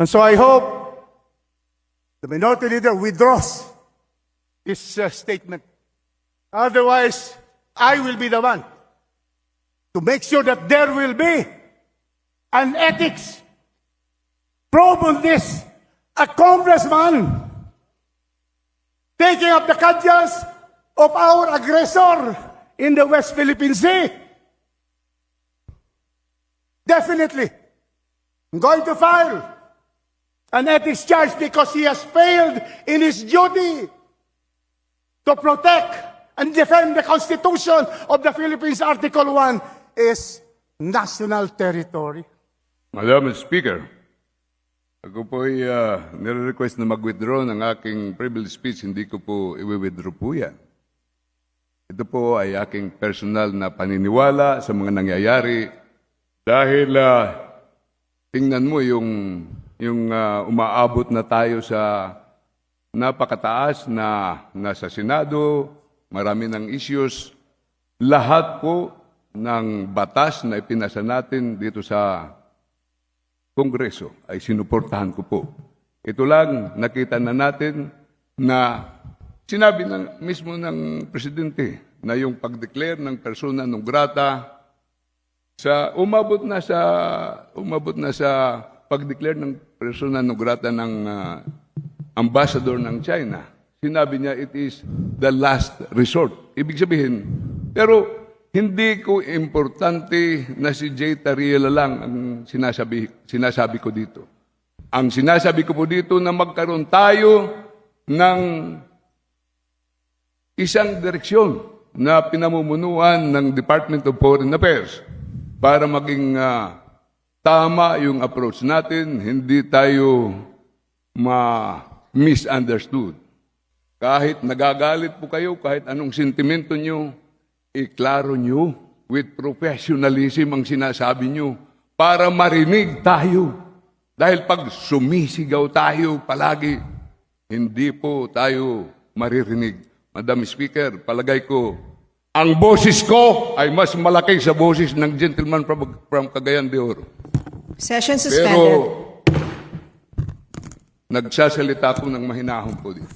And so I hope the minority leader withdraws his statement. Otherwise, I will be the one to make sure that there will be an ethics probe on this. A congressman taking up the cudgels of our aggressor in the West Philippine Sea. Definitely, I'm going to file an ethics charge because he has failed in his duty to protect and defend the Constitution of the Philippines. Article 1 is national territory. Madam Speaker, ako po ay nire-request na mag-withdraw ng aking privilege speech. Hindi ko po i-withdraw po yan. Ito po ay aking personal na paniniwala sa mga nangyayari dahil tingnan mo yung umaabot na tayo sa napakataas na nasa Senado, marami ng issues. Lahat po ng batas na ipinasa natin dito sa Kongreso ay sinuportahan ko po. Ito lang, nakita na natin na sinabi mismo ng Presidente na yung pag-declare ng persona non grata umabot na sa pag-declare ng persona non grata ng ambassador ng China. Sinabi niya it is the last resort. Ibig sabihin, pero hindi ko importante na si Jay Tariela lang ang sinasabi ko dito. Ang sinasabi ko po dito na magkaroon tayo ng isang direksyon na pinamumunuan ng Department of Foreign Affairs para maging tama yung approach natin, hindi tayo misunderstood. Kahit nagagalit po kayo, kahit anong sentimento nyo, iklaro nyo with professionalism ang sinasabi nyo para marinig tayo. Dahil pag sumisigaw tayo palagi, hindi po tayo maririnig. Madam Speaker, palagay ko, ang boses ko ay mas malaki sa boses ng gentleman from Cagayan de Oro. Session suspended. Pero nagsasalita ko ng mahinahon po dito.